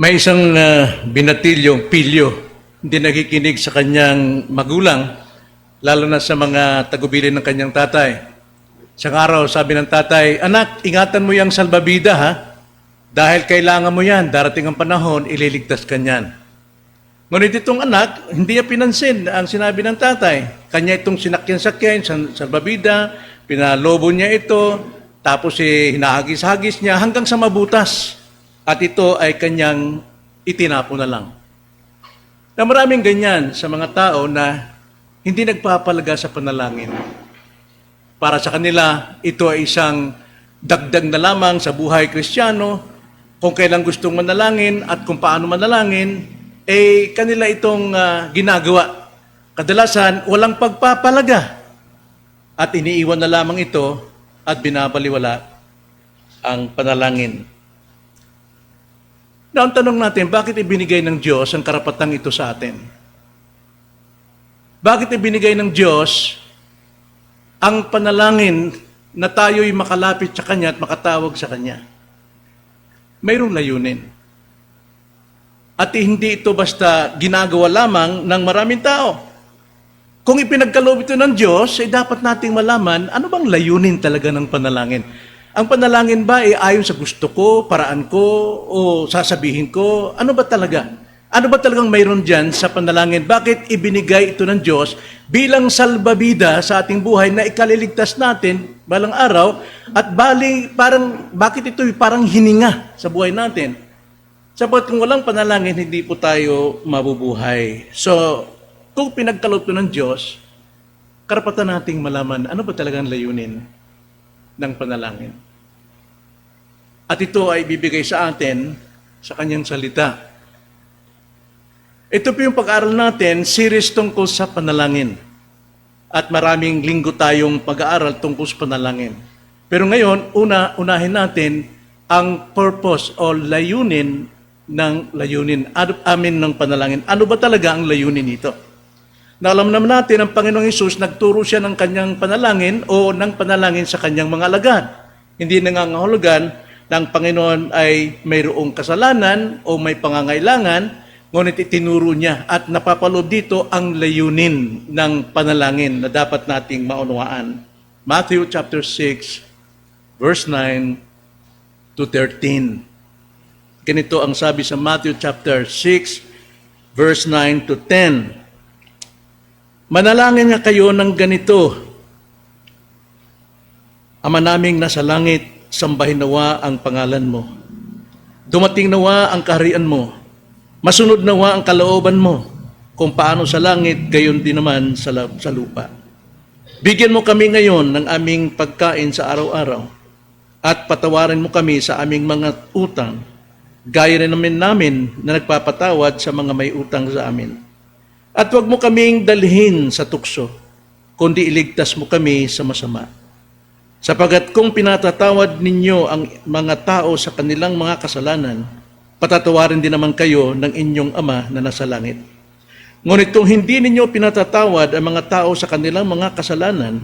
May isang pilyo, hindi nakikinig sa kanyang magulang, lalo na sa mga tagubilin ng kanyang tatay. Isang araw, sabi ng tatay, "Anak, ingatan mo yung salbabida ha, dahil kailangan mo yan, darating ang panahon, ililigtas ka niyan." Ngunit itong anak, hindi niya pinansin ang sinabi ng tatay. Kanya itong sinakyan-sakyan, salbabida, pinalobo niya ito, tapos hinahagis-hagis niya hanggang sa mabutas. At ito ay kanyang itinapo na lang. Na maraming ganyan sa mga tao na hindi nagpapalaga sa panalangin. Para sa kanila, ito ay isang dagdag na lamang sa buhay Kristiyano. Kung kailan gustong manalangin at kung paano manalangin, kanila itong ginagawa. Kadalasan, walang pagpapalaga. At iniiwan na lamang ito at binabaliwala ang panalangin. Now, ang tanong natin, bakit ibinigay ng Diyos ang karapatang ito sa atin? Bakit ibinigay ng Diyos ang panalangin na tayo'y makalapit sa Kanya at makatawag sa Kanya? Mayroong layunin. At hindi ito basta ginagawa lamang ng maraming tao. Kung ipinagkaloob ito ng Diyos, ay dapat nating malaman ano bang layunin talaga ng panalangin. Ang panalangin ba ay ayon sa gusto ko, paraan ko, o sasabihin ko? Ano ba talaga? Ano ba talagang mayroon dyan sa panalangin? Bakit ibinigay ito ng Diyos bilang salbabida sa ating buhay na ikaliligtas natin balang araw? At bakit ito parang hininga sa buhay natin? Sapat kung walang panalangin, hindi po tayo mabubuhay. So, kung pinagkaloob ito ng Diyos, karapatan nating malaman ano ba talagang layunin ng panalangin. At ito ay bibigay sa atin sa kanyang salita. Ito po yung pag-aaral natin, series tungkol sa panalangin. At maraming linggo tayong pag-aaral tungkol sa panalangin. Pero ngayon, unahin natin ang purpose o layunin ng panalangin. Ano ba talaga ang layunin nito? Na alam naman natin, ang Panginoong Hesus, nagturo siya ng kanyang panalangin o ng panalangin sa kanyang mga alagad. Hindi nangangahulugan na ang Panginoon ay mayroong kasalanan o may pangangailangan, ngunit itinuro niya at napapaloob dito ang layunin ng panalangin na dapat nating maunawaan. Matthew chapter 6, verse 9 to 13. Ganito ang sabi sa Matthew chapter 6, verse 9 to 10. "Manalangin nga kayo ng ganito: Ama naming nasa langit, sambahin nawa ang pangalan mo. Dumating nawa ang kaharian mo. Masunod nawa ang kalooban mo, kung paano sa langit, gayon din naman sa lupa. Bigyan mo kami ngayon ng aming pagkain sa araw-araw, at patawarin mo kami sa aming mga utang, gaya rin namin na nagpapatawad sa mga may utang sa amin. At huwag mo kaming dalhin sa tukso, kundi iligtas mo kami sa masama. Sapagat kung pinatatawad ninyo ang mga tao sa kanilang mga kasalanan, patatawarin din naman kayo ng inyong Ama na nasa langit. Ngunit kung hindi ninyo pinatatawad ang mga tao sa kanilang mga kasalanan,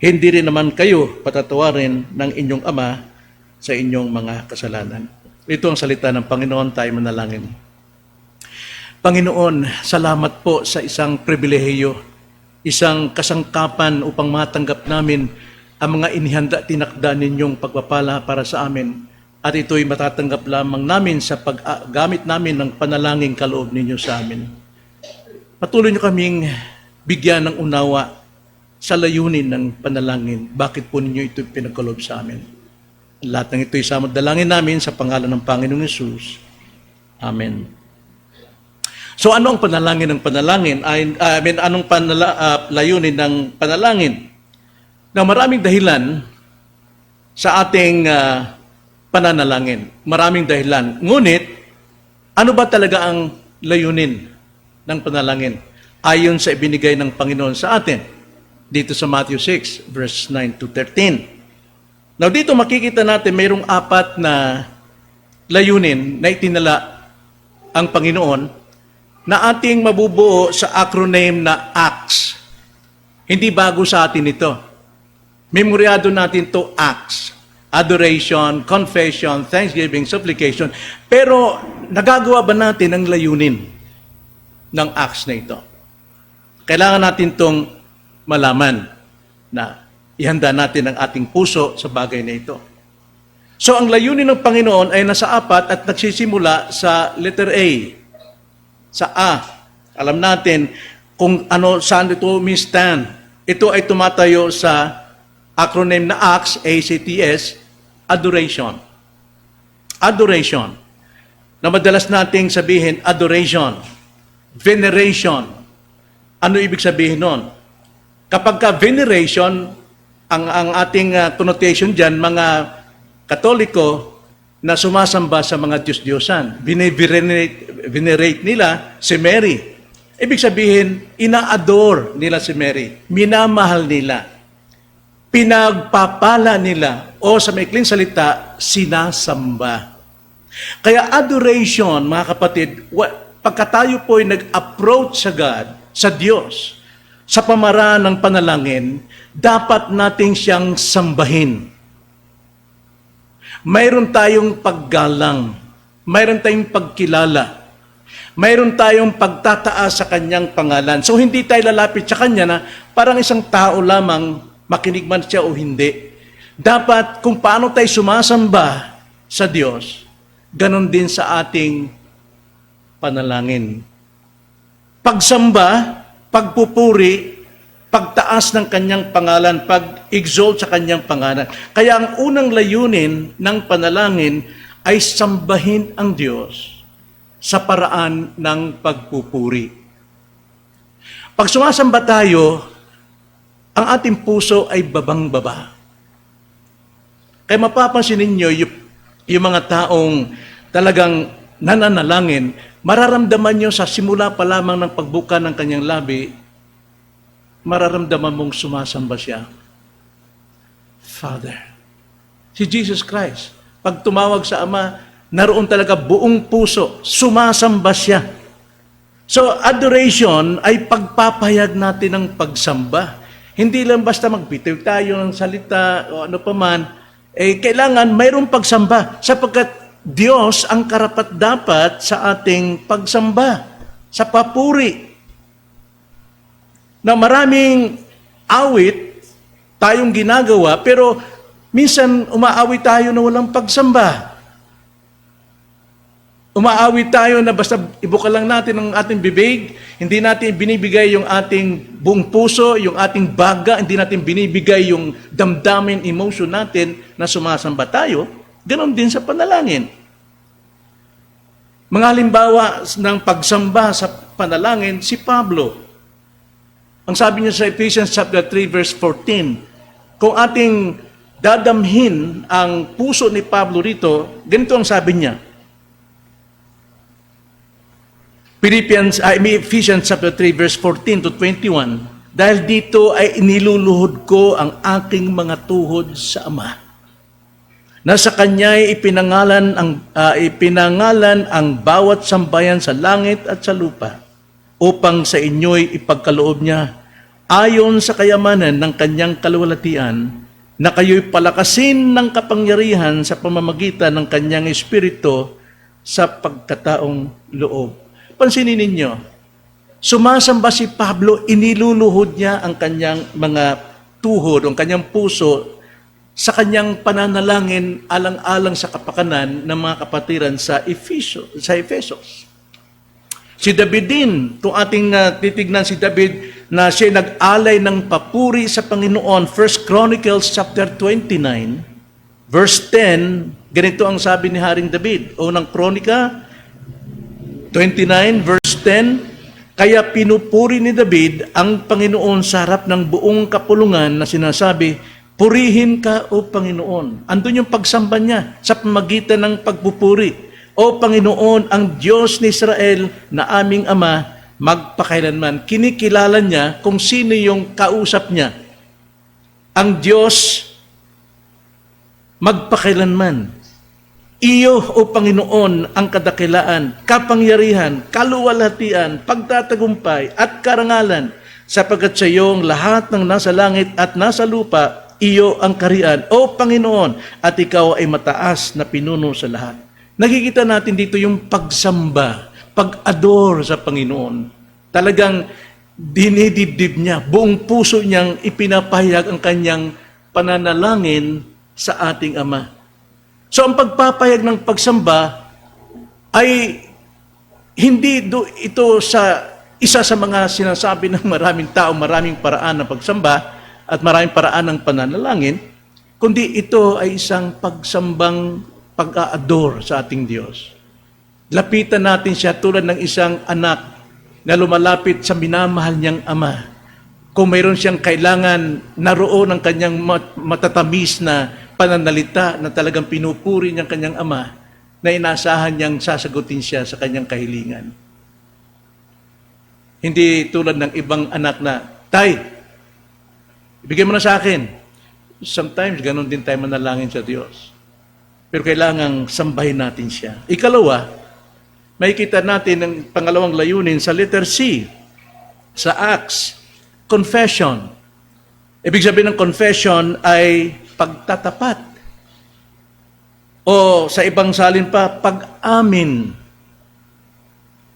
hindi rin naman kayo patatawarin ng inyong Ama sa inyong mga kasalanan." Ito ang salita ng Panginoon, tayo manalangin. Panginoon, salamat po sa isang pribilehiyo, isang kasangkapan upang matanggap namin ang mga inihanda tinakda ninyong pagpapala para sa amin. At ito'y matatanggap lamang namin sa paggamit namin ng panalangin kaloob ninyo sa amin. Patuloy niyo kaming bigyan ng unawa sa layunin ng panalangin. Bakit po ninyo ito pinagkaloob sa amin? Lahat ng ito'y samadalangin namin sa pangalan ng Panginoong Hesus. Amen. So ano ang panalangin ng panalangin? Anong layunin ng panalangin? Na maraming dahilan sa ating pananalangin. Maraming dahilan. Ngunit, ano ba talaga ang layunin ng panalangin? Ayon sa ibinigay ng Panginoon sa atin. Dito sa Matthew 6, verse 9 to 13. Now dito makikita natin mayroong 4 na layunin na itinala ang Panginoon na ating mabubuo sa acronym na ACTS. Hindi bago sa atin ito. Memoryado natin to ACTS. Adoration, confession, thanksgiving, supplication. Pero nagagawa ba natin ang layunin ng acts na ito? Kailangan natin itong malaman na ihanda natin ang ating puso sa bagay na ito. So ang layunin ng Panginoon ay nasa apat at nagsisimula sa letter A. Sa A, alam natin kung saan ito stand. Ito ay tumatayo sa acronym na ACTS, ACTS, adoration. Adoration. Na madalas nating sabihin, adoration, veneration. Ano ibig sabihin nun? Kapag ka veneration, ang ating connotation dyan, mga Katoliko na sumasamba sa mga Diyos-Diyosan. Venerate nila si Mary. Ibig sabihin, ina-adore nila si Mary. Minamahal nila. Pinagpapala nila. O sa maikling salita, sinasamba. Kaya adoration, mga kapatid, pagka tayo po ay nag-approach sa God, sa Diyos, sa pamaraan ng panalangin, dapat nating siyang sambahin. Mayroon tayong paggalang, mayroon tayong pagkilala, mayroon tayong pagtataas sa kanyang pangalan. So hindi tayo lalapit sa kanya na parang isang tao lamang, makinig man siya o hindi. Dapat kung paano tayo sumasamba sa Diyos, ganon din sa ating panalangin. Pagsamba, pagpupuri, pagtaas ng kanyang pangalan, pag-exalt sa kanyang pangalan. Kaya ang unang layunin ng panalangin ay sambahin ang Diyos sa paraan ng pagpupuri. Pag sumasamba tayo, ang ating puso ay babang-baba. Kaya mapapansin ninyo, yung mga taong talagang nananalangin, mararamdaman nyo sa simula pa lamang ng pagbuka ng kanyang labi, mararamdaman mong sumasamba siya. Father. Si Jesus Christ, pag tumawag sa Ama, naroon talaga buong puso, sumasamba siya. So, adoration ay pagpapahayag natin ng pagsamba. Hindi lang basta magbitiw tayo ng salita o ano pa man, kailangan mayroong pagsamba sapagkat Diyos ang karapat-dapat sa ating pagsamba, sa papuri. Na maraming awit tayong ginagawa, pero minsan umaawit tayo na walang pagsamba. Umaawit tayo na basta ibuka lang natin ang ating bibig, hindi natin binibigay yung ating buong puso, yung ating baga, hindi natin binibigay yung damdamin, emotion natin na sumasamba tayo, ganon din sa panalangin. Mga halimbawa ng pagsamba sa panalangin, si Pablo. Ang sabi niya sa Ephesians chapter 3 verse 14, kung ating dadamhin ang puso ni Pablo rito, ganito ang sabi niya. Ephesians chapter 3 verse 14 to 21, dahil dito ay iniluluhod ko ang aking mga tuhod sa Ama, na sa Kanya ay ipinangalan ang bawat sambayan sa langit at sa lupa, upang sa inyo'y ipagkaloob niya ayon sa kayamanan ng kanyang kaluwalhatian, na kayo'y palakasin ng kapangyarihan sa pamamagitan ng kanyang Espiritu sa pagkataong loob. Pansinin ninyo, sumasamba si Pablo, iniluluhod niya ang kanyang mga tuhod, ang kanyang puso, sa kanyang pananalangin alang-alang sa kapakanan ng mga kapatiran sa Efesos. Si David din, kung ating titignan si David, na siya nag-alay ng papuri sa Panginoon. 1 Chronicles chapter 29, verse 10, ganito ang sabi ni Haring David. Unang Kronika 29, verse 10, kaya pinupuri ni David ang Panginoon sa harap ng buong kapulungan na sinasabi, purihin ka, O Panginoon. Andun yung pagsamba niya sa pamagitan ng pagpupuri. O Panginoon, ang Diyos ni Israel na aming Ama, magpakailanman. Kinikilala niya kung sino yung kausap niya. Ang Diyos, magpakailanman. Iyo, O Panginoon, ang kadakilaan, kapangyarihan, kaluwalhatian, pagtatagumpay at karangalan, sapagkat sa iyong lahat ng nasa langit at nasa lupa iyo ang kariyan, O Panginoon, at ikaw ay mataas na pinuno sa lahat. Nakikita natin dito yung pagsamba, pag-adore sa Panginoon. Talagang dinidibdib niya, buong puso niyang ipinapahayag ang kanyang pananalangin sa ating Ama. So ang pagpapahayag ng pagsamba ay hindi ito sa isa sa mga sinasabi ng maraming tao, maraming paraan ng pagsamba at maraming paraan ng pananalangin, kundi ito ay isang pagsambang pag-aador sa ating Diyos. Lapitan natin siya tulad ng isang anak na lumalapit sa minamahal niyang ama. Kung mayroon siyang kailangan, naroon ang kanyang matatamis na pananalita na talagang pinupuri niyang kanyang ama, na inaasahan niyang sasagutin siya sa kanyang kahilingan. Hindi tulad ng ibang anak na, Tay, ibigay mo na sa akin. Sometimes, ganun din tayo manalangin sa Diyos. Pero kailangang sambahin natin siya. Ikalawa, makikita natin ang pangalawang layunin sa letter C, sa Acts, confession. Ibig sabihin ng confession ay pagtatapat. O sa ibang salin pa, pag-amin.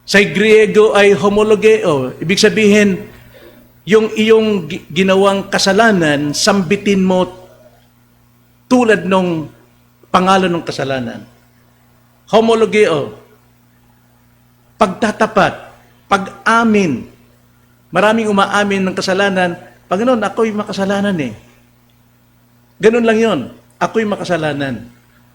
Sa Griego ay homologeo. Ibig sabihin, yung iyong ginawang kasalanan, sambitin mo tulad ng pangalan ng kasalanan. Homologeo. Pagtatapat, pag-amin. Maraming umaamin ng kasalanan. Panginoon, ako'y makasalanan eh. Ganun lang yon. Ako'y makasalanan.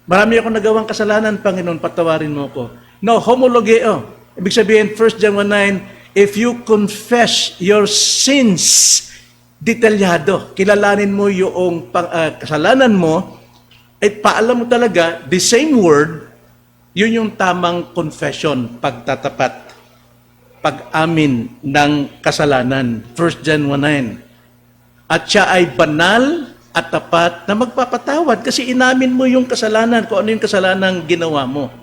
Marami akong nagawang kasalanan, Panginoon, patawarin mo ko. No, homologeo. Ibig sabihin, 1 John 1:9, if you confess your sins, detalyado, kilalanin mo yung kasalanan mo, at paalam mo talaga, the same word, yun yung tamang confession, pagtatapat, pag-amin ng kasalanan. 1 John 1:9. At siya ay banal at tapat na magpapatawad kasi inamin mo yung kasalanan, kung ano yung kasalanang ginawa mo.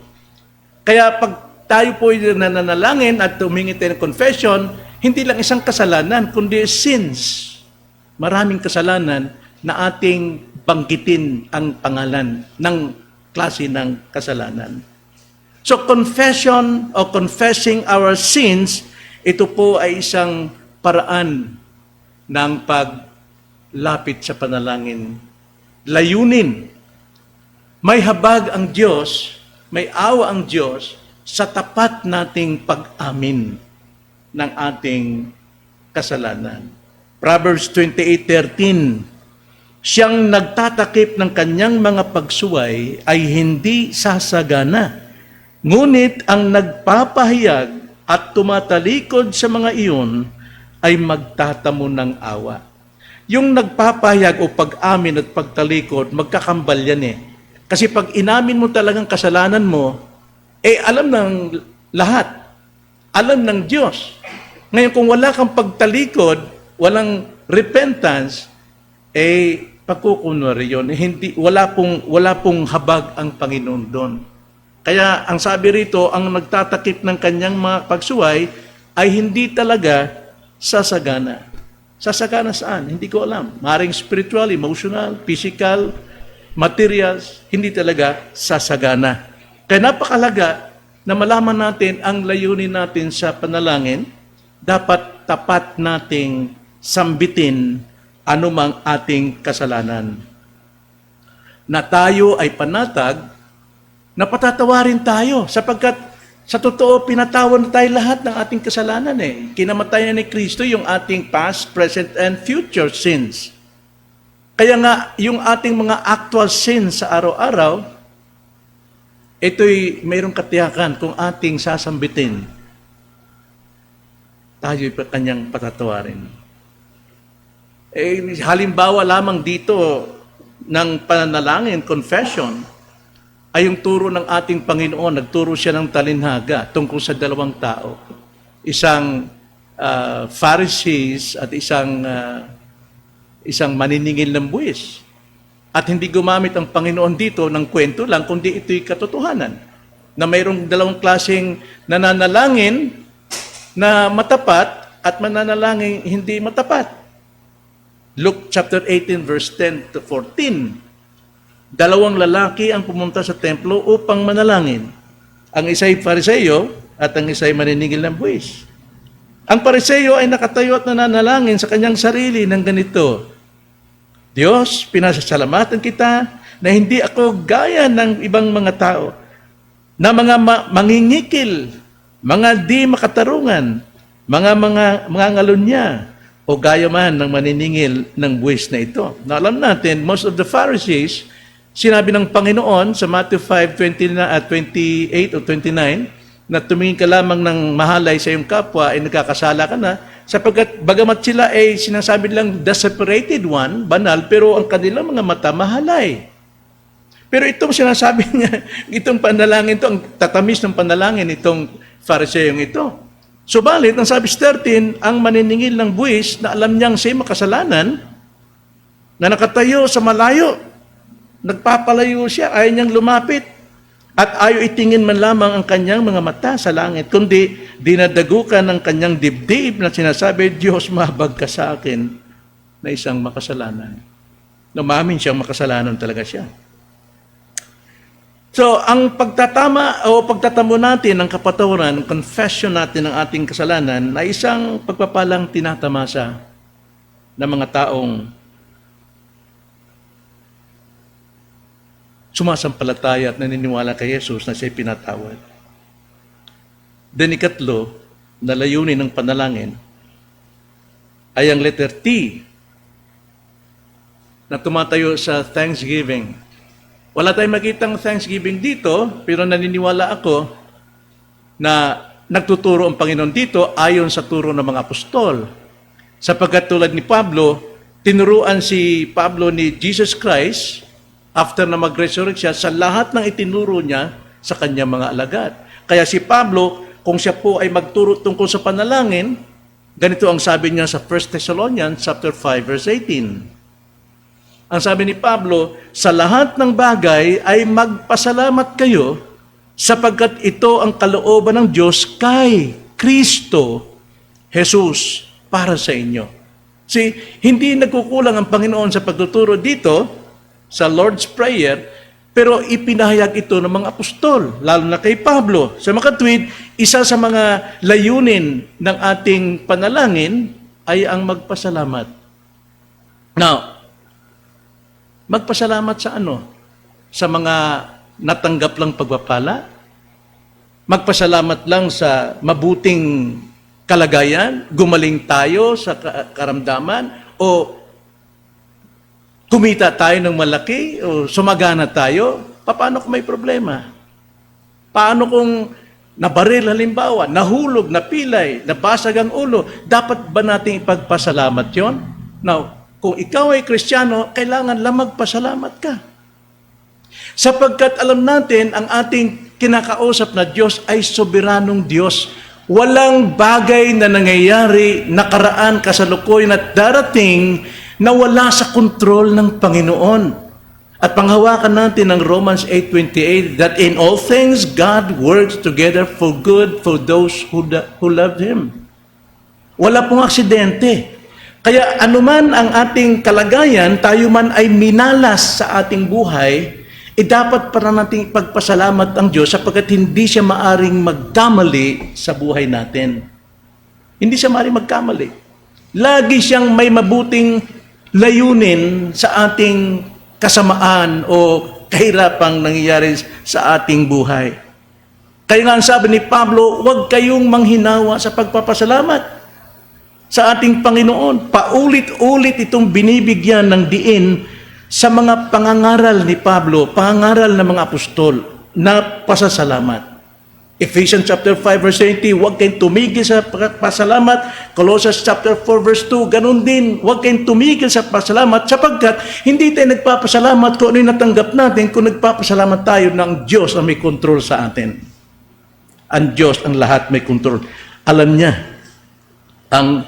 Kaya pag tayo po ay nananalangin at humingi tayo ng confession, hindi lang isang kasalanan, kundi sins. Maraming kasalanan na ating banggitin ang pangalan ng klase ng kasalanan. So confession o confessing our sins, ito po ay isang paraan ng paglapit sa panalangin. Layunin. May habag ang Diyos, may awa ang Diyos sa tapat nating pag-amin ng ating kasalanan. Proverbs 28:13, siyang nagtatakip ng kanyang mga pagsuway ay hindi sasagana. Ngunit ang nagpapahayag at tumatalikod sa mga iyon ay magtatamo ng awa. Yung nagpapahayag o pag-amin at pagtalikod, magkakambal yan eh. Kasi pag inamin mo talagang kasalanan mo, alam ng lahat. Alam ng Diyos. Ngayon, kung wala kang pagtalikod, walang repentance, pagkukunwari yun. Wala pong habag ang Panginoon doon. Kaya ang sabi rito, ang nagtatakip ng kanyang mga pagsuway ay hindi talaga sasagana. Sasagana saan? Hindi ko alam. Maring spiritual, emotional, physical, materials, hindi talaga sasagana. Kaya napakalaga na malaman natin ang layunin natin sa panalangin, dapat tapat nating sambitin anumang ating kasalanan. Na tayo ay panatag, na patatawarin tayo sapagkat sa totoo pinatawan na tayo lahat ng ating kasalanan eh. Kinamatayan ni Kristo yung ating past, present, and future sins. Kaya nga, yung ating mga actual sins sa araw-araw, ito'y mayroong katiyakan kung ating sasambitin, tayo'y kanyang patatawarin. Halimbawa lamang dito ng pananalangin, confession, ay yung turo ng ating Panginoon. Nagturo siya ng talinhaga tungkol sa dalawang tao. Isang Pharisees at isang maniningil ng buwis. At hindi gumamit ang Panginoon dito ng kwento lang, kundi ito'y katotohanan. Na mayroong dalawang klaseng nananalangin na matapat at mananalangin hindi matapat. Luke chapter 18 verse 10 to 14. Dalawang lalaki ang pumunta sa templo upang manalangin. Ang isa'y Pariseo at ang isa'y maniningil ng buwis. Ang Pariseo ay nakatayo at nananalangin sa kanyang sarili ng ganito, Diyos, pinasasalamatan kita na hindi ako gaya ng ibang mga tao, na mga mangingikil, mga di makatarungan, mga ngalunya, o gaya man ng maniningil ng buwis na ito. Na alam natin, most of the Pharisees, sinabi ng Panginoon sa Matthew 5:28 o 29, na tumingin ka lamang ng mahalay sa iyong kapwa ay nagkakasala ka na, sapagkat bagamat sila ay sinasabi lang the separated one, banal, pero ang kanilang mga mata mahalay. Pero itong sinasabi niya, itong panalangin ito, ang tatamis ng panalangin itong Pharisee ito. Subalit, ang sabi 13, ang maniningil ng buwis na alam niyang siya makasalanan, na nakatayo sa malayo, nagpapalayo siya, ayaw niyang lumapit, at ayaw itingin man lamang ang kanyang mga mata sa langit, kundi dinadagukan ng kanyang dibdib na sinasabi, Diyos, mahabag ka sa akin na isang makasalanan. Umamin siyang makasalanan talaga siya. So, ang pagtatama o pagtatamo natin ng kapatawaran, confession natin ng ating kasalanan ay isang pagpapalang tinatamasa ng mga taong sumasampalataya at naniniwala kay Jesus na siya'y pinatawad. Then ikatlo, na layunin ng panalangin ay ang letter T na tumatayo sa thanksgiving. Wala tayong makitang thanksgiving dito, pero naniniwala ako na nagtuturo ang Panginoon dito ayon sa turo ng mga apostol. Sapagkat tulad ni Pablo, tinuruan si Pablo ni Jesus Christ after na mag-resurrect siya sa lahat ng itinuro niya sa kanyang mga alagad. Kaya si Pablo, kung siya po ay magturo tungkol sa panalangin, ganito ang sabi niya sa 1 Thessalonians chapter 5 verse 18. Ang sabi ni Pablo, sa lahat ng bagay ay magpasalamat kayo sapagkat ito ang kalooban ng Diyos kay Kristo Jesus para sa inyo. See, hindi nagkukulang ang Panginoon sa pagtuturo dito sa Lord's Prayer, pero ipinahayag ito ng mga apostol, lalo na kay Pablo. Sa makatwid, isa sa mga layunin ng ating panalangin ay ang magpasalamat. Now, magpasalamat sa ano? Sa mga natanggap lang pagpapala? Magpasalamat lang sa mabuting kalagayan? Gumaling tayo sa karamdaman? O kumita tayo ng malaki? O sumagana tayo? Paano kung may problema? Paano kung nabaril halimbawa, nahulog, napilay, nabasag ang ulo? Dapat ba nating ipagpasalamat yon? Now, kung ikaw ay Kristiyano, kailangan lang magpasalamat ka. Sapagkat alam natin, ang ating kinakausap na Diyos ay soberanong Diyos. Walang bagay na nangyayari, nakaraan, kasalukuyan at darating na wala sa kontrol ng Panginoon. At panghawakan natin ang Romans 8:28, that in all things God works together for good for those who love Him. Wala pong aksidente. Kaya anuman ang ating kalagayan, tayo man ay minalas sa ating buhay, dapat para nating ipagpasalamat ang Diyos sapagkat hindi siya maaring magkamali sa buhay natin. Hindi siya maaring magkamali. Lagi siyang may mabuting layunin sa ating kasamaan o kahirapang nangyayari sa ating buhay. Kaya nga ang sabi ni Pablo, huwag kayong manghinawa sa pagpapasalamat sa ating Panginoon. Paulit-ulit itong binibigyan ng diin sa mga pangangaral ni Pablo, pangangaral ng mga apostol na pasasalamat. Ephesians chapter 5 verse 20, huwag kayong tumigil sa pasalamat. Colossians chapter 4 verse 2, ganun din, huwag kayong tumigil sa pasalamat sapagkat hindi tayo nagpapasalamat kung ano yung natanggap natin, kung nagpapasalamat tayo ng Diyos ang may kontrol sa atin. Ang Diyos ang lahat may kontrol. Alam niya ang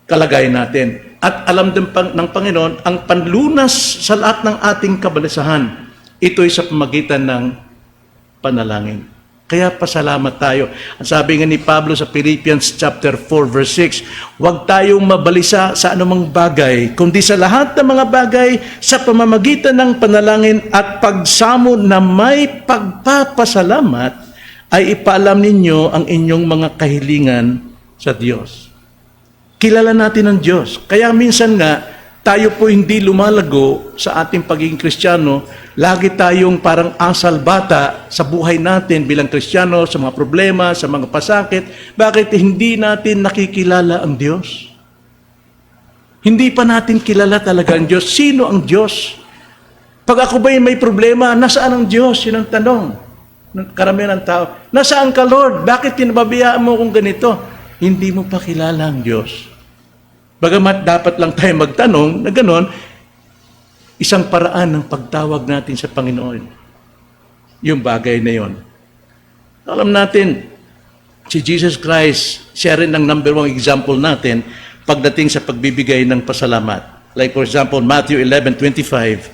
kalagayan natin. At alam din ng Panginoon, ang panlunas sa lahat ng ating kabalisahan, ito ay sa pamagitan ng panalangin. Kaya pasalamat tayo. Ang sabi nga ni Pablo sa Philippians chapter 4 verse 6, huwag tayong mabalisa sa anumang bagay, kundi sa lahat ng mga bagay sa pamamagitan ng panalangin at pagsamo na may pagpapasalamat ay ipaalam ninyo ang inyong mga kahilingan sa Diyos. Kilala natin ang Diyos. Kaya minsan nga, tayo po hindi lumalago sa ating pagiging Kristiyano. Lagi tayong parang asal bata sa buhay natin bilang Kristiyano, sa mga problema, sa mga pasakit. Bakit hindi natin nakikilala ang Diyos? Hindi pa natin kilala talaga ang Diyos. Sino ang Diyos? Pag ako ba'y may problema, nasaan ang Diyos? Yun ang tanong ng karamihan ng tao. Nasaan ka, Lord? Bakit pinababayaan mo kung ganito? Hindi mo pa kilala ang Diyos. Bagamat dapat lang tayo magtanong na gano'n, isang paraan ng pagtawag natin sa Panginoon. Yung bagay na yon. Alam natin, si Jesus Christ, siya rin ang number one example natin pagdating sa pagbibigay ng pasalamat. Like for example, Matthew 11:25.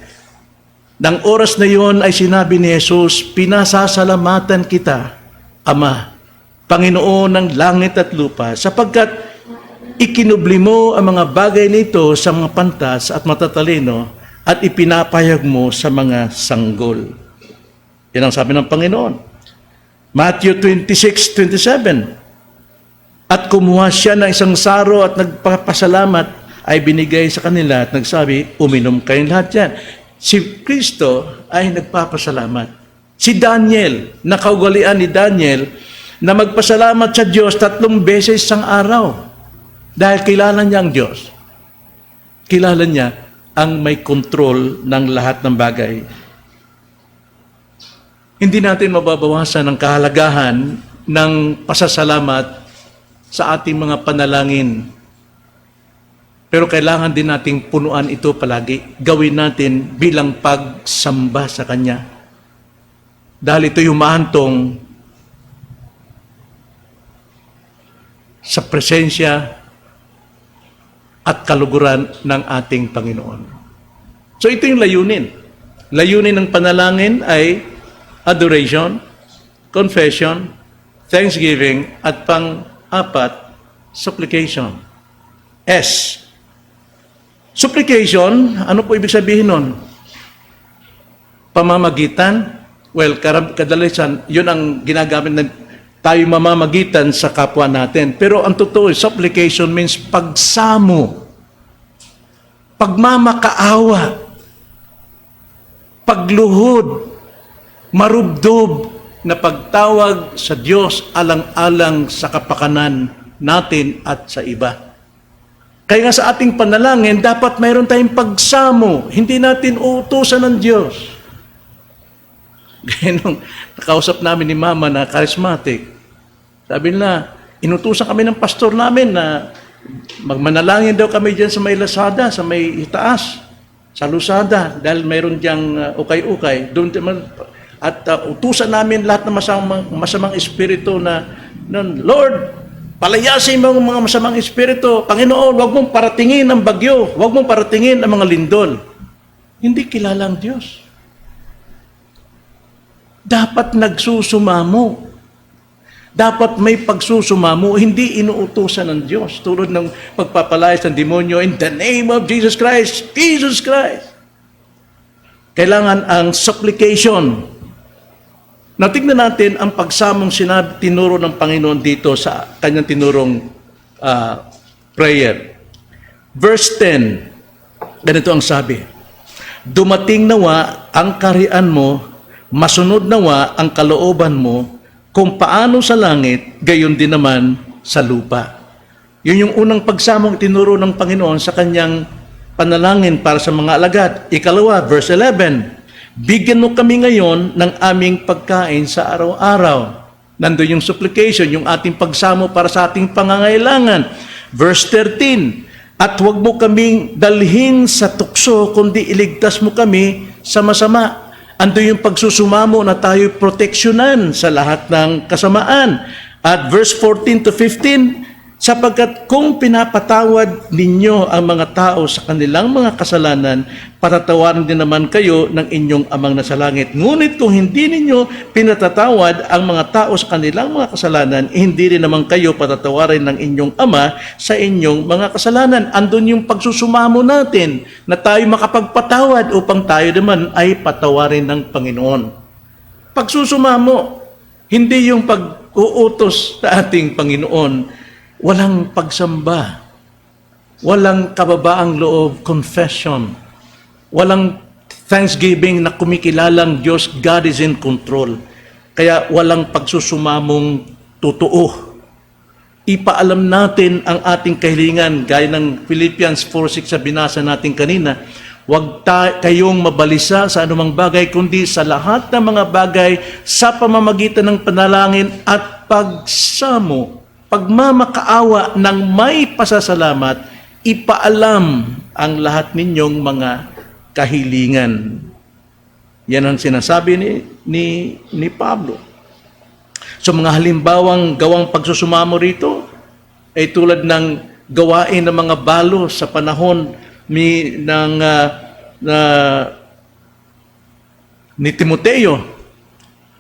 Nang oras na yon ay sinabi ni Jesus, pinasasalamatan kita, Ama, Panginoon ng langit at lupa, sapagkat ikinubli mo ang mga bagay nito sa mga pantas at matatalino at ipinapayag mo sa mga sanggol. Yan ang sabi ng Panginoon. Matthew 26:27. At kumuha siya ng isang saro at nagpapasalamat ay binigay sa kanila at nagsabi, uminom kayong lahat yan. Si Kristo ay nagpapasalamat. Si Daniel, nakaugalian ni Daniel na magpasalamat sa Diyos 3 beses sang araw. Dahil kilala niya ang Diyos. Kilala niya ang may kontrol ng lahat ng bagay. Hindi natin mababawasan ang kahalagahan ng pasasalamat sa ating mga panalangin. Pero kailangan din nating punuan ito palagi. Gawin natin bilang pagsamba sa Kanya. Dahil ito'y humahantong sa presensya at kaluguran ng ating Panginoon. So ito yung layunin. Layunin ng panalangin ay adoration, confession, thanksgiving, at pang-apat, supplication. S. Supplication, ano po ibig sabihin nun? Pamamagitan. Well, kadalasan, yun ang ginagamit na tayo mamamagitan sa kapwa natin. Pero ang totoo, supplication means pagsamo, pagmamakaawa, pagluhod, marubdob na pagtawag sa Diyos alang-alang sa kapakanan natin at sa iba. Kaya nga sa ating panalangin, dapat mayroon tayong pagsamo. Hindi natin uutusan ng Diyos. Kaya nung nakausap namin ni Mama na charismatic, sabi nila, inutusan kami ng pastor namin na magmanalangin daw kami dyan sa may Lazada, sa may itaas, sa Lusada, dahil mayroon diyang ukay-ukay. At utusan namin lahat ng masamang espiritu na, Lord, palayasin mo ang mga masamang espiritu. Panginoon, huwag mong paratingin ang bagyo, huwag mong paratingin ang mga lindol. Hindi kilala ang Diyos. Dapat nagsusumamo. Dapat may pagsusumamo, hindi inuutusan ng Diyos. Tulad ng pagpapalayas ng demonyo, in the name of Jesus Christ, Jesus Christ. Kailangan ang supplication. Natignan natin ang pagsamong tinuro ng Panginoon dito sa kanyang tinurong prayer. Verse 10, ganito ang sabi, dumating nawa ang kaharian mo, masunod nawa ang kalooban mo, kung paano sa langit, gayon din naman sa lupa. Yun yung unang pagsamong tinuro ng Panginoon sa kanyang panalangin para sa mga alagad. Ikalawa, verse 11, bigyan mo kami ngayon ng aming pagkain sa araw-araw. Nandun yung supplication, yung ating pagsamo para sa ating pangangailangan. Verse 13, at huwag mo kaming dalhin sa tukso, kundi iligtas mo kami sa masama. Ando yung pagsusumamo na tayo proteksyonan sa lahat ng kasamaan. At verse 14 to 15, Sapagkat kung pinapatawad ninyo ang mga tao sa kanilang mga kasalanan, patatawarin din naman kayo ng inyong amang nasa langit. Ngunit kung hindi ninyo pinatatawad ang mga tao sa kanilang mga kasalanan, hindi rin naman kayo patatawarin ng inyong ama sa inyong mga kasalanan. Andun yung pagsusumamo natin na tayo makapagpatawad upang tayo naman ay patawarin ng Panginoon. Pagsusumamo, hindi yung pag-uutos sa ating Panginoon. Walang pagsamba, walang kababaang loob, confession, walang thanksgiving na kumikilalang Diyos, God is in control. Kaya walang pagsusumamong totoo. Ipaalam natin ang ating kahilingan, gaya ng Philippians 4:6 sa binasa natin kanina. Huwag kayong mabalisa sa anumang bagay, kundi sa lahat ng mga bagay sa pamamagitan ng panalangin at pagsamo, pagmamakaawa ng may pasasalamat, ipaalam ang lahat ninyong mga kahilingan. Yan ang sinasabi ni Pablo. So mga halimbawang gawang pagsusumamo rito ay tulad ng gawain ng mga balo sa panahon ni Timoteo.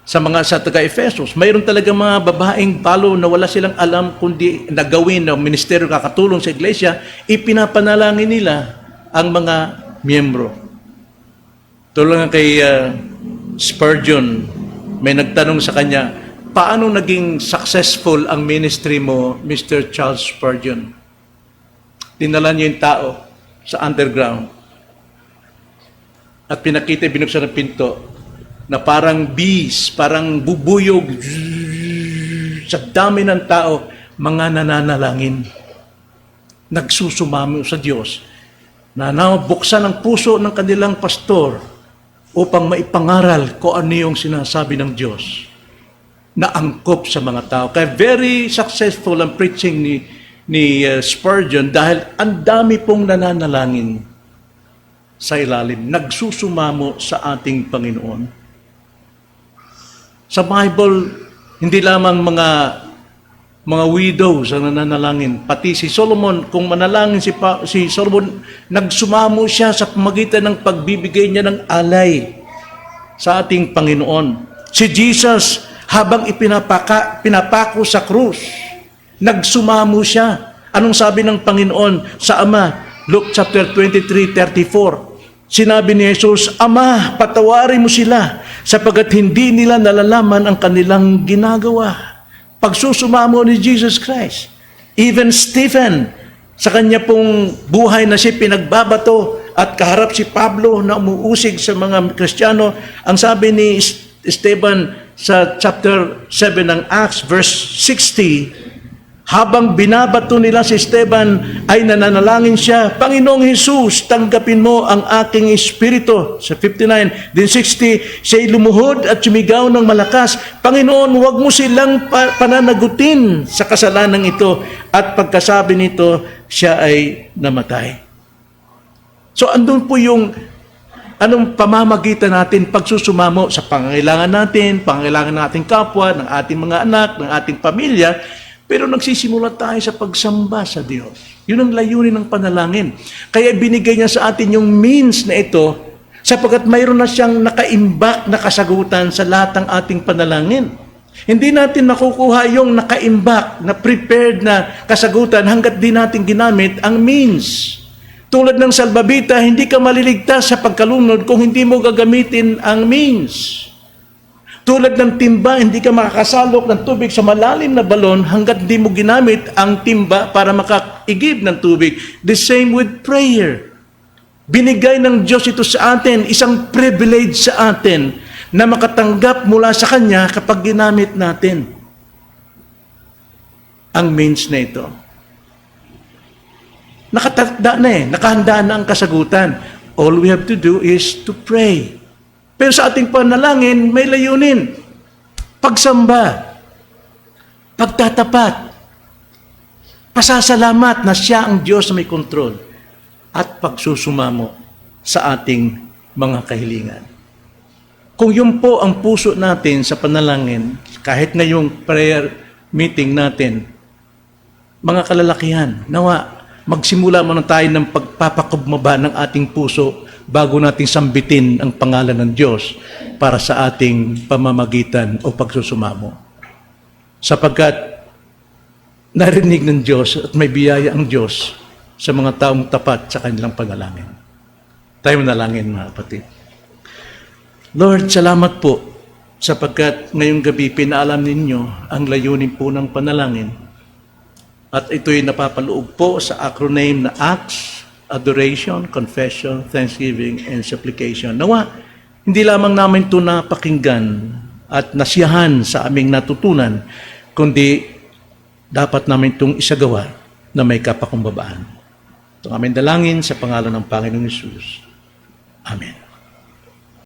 Sa taga-Efesos, mayroon talaga mga babaeng balo na wala silang alam kundi nagawin ng ministeryo kakatulong sa iglesia, ipinapanalangin nila ang mga miyembro. Tulad nga kay Spurgeon, may nagtanong sa kanya, paano naging successful ang ministry mo, Mr. Charles Spurgeon? Dinala niya yung tao sa underground at pinakita, binuksan ng pinto, na parang bees, parang bubuyog sa dami ng tao, mga nananalangin, nagsusumamo sa Diyos, na nabuksan ang puso ng kanilang pastor upang maipangaral kung ano yung sinasabi ng Diyos na angkop sa mga tao. Kaya very successful ang preaching ni Spurgeon dahil ang dami pong nananalangin sa ilalim, nagsusumamo sa ating Panginoon. Sa Bible, hindi lamang mga widows ang nananalangin. Pati si Solomon, kung manalangin si Solomon, nagsumamo siya sa pamagitan ng pagbibigay niya ng alay sa ating Panginoon. Si Jesus, habang pinapako sa krus, nagsumamo siya. Anong sabi ng Panginoon sa Ama? Luke chapter 23:34. Sinabi ni Jesus, Ama, patawarin mo sila sapagkat hindi nila nalalaman ang kanilang ginagawa. Pagsusumamo ni Jesus Christ. Even Stephen, sa kanya pong buhay na siya pinagbabato at kaharap si Pablo na umuusig sa mga Kristiyano, ang sabi ni Esteban sa chapter 7 ng Acts, verse 60, habang binabato nila si Esteban, ay nananalangin siya, Panginoong Jesus, tanggapin mo ang aking espiritu. Sa 59, then 60, siya'y lumuhod at sumigaw ng malakas, Panginoon, huwag mo silang pananagutin sa kasalanan ito. At pagkasabi nito, siya ay namatay. So andun po yung anong pamamagitan natin pagsusumamo sa pangangailangan natin, pangangailangan ng ating kapwa, ng ating mga anak, ng ating pamilya. Pero nagsisimula tayo sa pagsamba sa Diyos. Yun ang layunin ng panalangin. Kaya binigay niya sa atin yung means na ito sapagkat mayroon na siyang nakaimbak na kasagutan sa lahat ng ating panalangin. Hindi natin nakukuha yung nakaimbak, na prepared na kasagutan hanggat di natin ginamit ang means. Tulad ng salbabita, hindi ka maliligtas sa pagkalunod kung hindi mo gagamitin ang means. Tulad ng timba, hindi ka makakasalok ng tubig sa malalim na balon hanggat di mo ginamit ang timba para makaigib ng tubig. The same with prayer. Binigay ng Diyos ito sa atin, isang privilege sa atin na makatanggap mula sa Kanya kapag ginamit natin ang means na ito. Nakahanda na ang kasagutan. All we have to do is to pray. Pero sa ating panalangin, may layunin. Pagsamba, pagtatapat, pasasalamat na siya ang Diyos na may kontrol, at pagsusumamo sa ating mga kahilingan. Kung yun po ang puso natin sa panalangin, kahit ngayong prayer meeting natin, mga kalalakihan, nawa, magsimula muna tayo ng pagpapakubmaba ng ating puso bago natin sambitin ang pangalan ng Diyos para sa ating pamamagitan o pagsusumamo. Sapagkat narinig ng Diyos at may biyaya ang Diyos sa mga taong tapat sa kanilang panalangin. Tayo manalangin, mga kapatid. Lord, salamat po sapagkat ngayong gabi pinaalam ninyo ang layunin po ng panalangin. At ito'y napapaloob po sa acronym na Acts, Adoration, Confession, Thanksgiving, and Supplication. Nawa, hindi lamang namin ito napakinggan at nasiyahan sa aming natutunan, kundi dapat namin itong isagawa na may kapakumbabaan. Ito ang aming dalangin sa pangalan ng Panginoong Hesus. Amen.